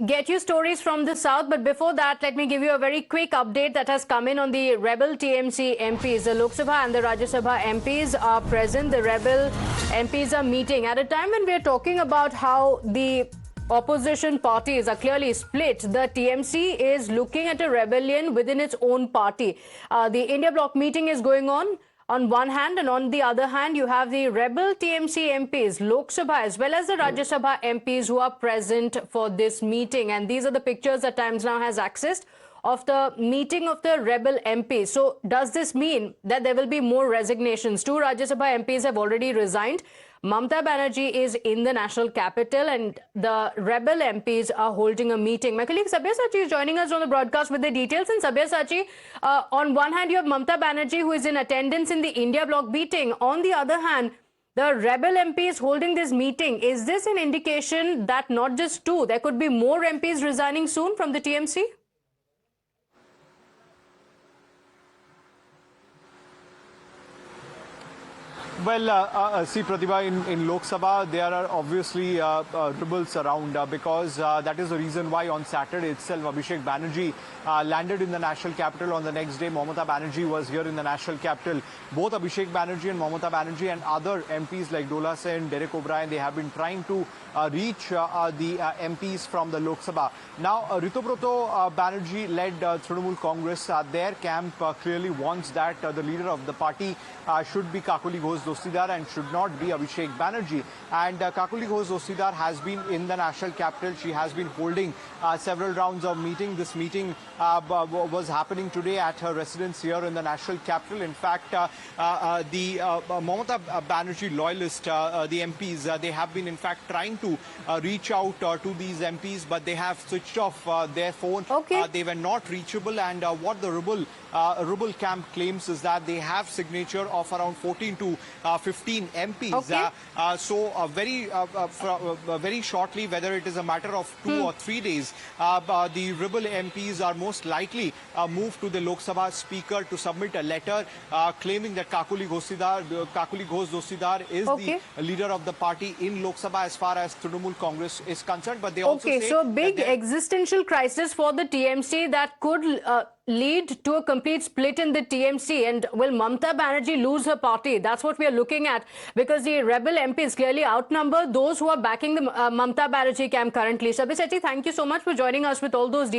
get you stories from the south, but before that, let me give you a very quick update that has come in on the rebel TMC MPs. The Lok Sabha and the Rajya Sabha MPs are present. The rebel MPs are meeting at a time when we are talking about how the opposition parties are clearly split. The TMC is looking at a rebellion within its own party. The India Bloc meeting is going on one hand, and on the other hand, you have the rebel TMC MPs, Lok Sabha, as well as the Rajya Sabha MPs who are present for this meeting. And these are the pictures that Times Now has accessed of the meeting of the rebel MPs. So does this mean that there will be more resignations? Two Rajya Sabha MPs have already resigned. Mamata Banerjee is in the national capital and the rebel MPs are holding a meeting. My colleague Sabyasachi is joining us on the broadcast with the details. And Sabyasachi, on one hand, you have Mamata Banerjee who is in attendance in the India Bloc meeting. On the other hand, the rebel MPs holding this meeting. Is this an indication that not just two, there could be more MPs resigning soon from the TMC? Well, see, Pratibha, in Lok Sabha, there are obviously rebels around because that is the reason why on Saturday itself, Abhishek Banerjee landed in the national capital. On the next day, Mamata Banerjee was here in the national capital. Both Abhishek Banerjee and Mamata Banerjee and other MPs like Dola Sen, Derek O'Brien, they have been trying to reach the MPs from the Lok Sabha. Now, Ritubroto Banerjee led Trinamool Congress. Their camp clearly wants that the leader of the party should be Kakuli Ghosh Dostidar and should not be Abhishek Banerjee. And Kakuli Ghosh Dostidar has been in the national capital. She has been holding several rounds of meeting. This meeting was happening today at her residence here in the national capital. In fact, the Mamata Banerjee loyalists, the MPs, they have been in fact trying to reach out to these MPs, but they have switched off their phone. Okay. They were not reachable, and what the rebel camp claims is that they have signature of around 14 to 15 MPs. Okay. So very shortly, whether it is a matter of 2 or 3 days, the rebel MPs are most likely moved to the Lok Sabha Speaker to submit a letter claiming that Kakuli Ghosh Dostidar is the leader of the party in Lok Sabha as far as Trinamool Congress is concerned. But they also say so big existential crisis for the TMC that could lead to a complete split in the TMC. And will Mamata Banerjee lose her party? That's what we are looking at, because the rebel MPs clearly outnumber those who are backing the Mamata Banerjee camp currently. Sabyasachi, thank you so much for joining us with all those details.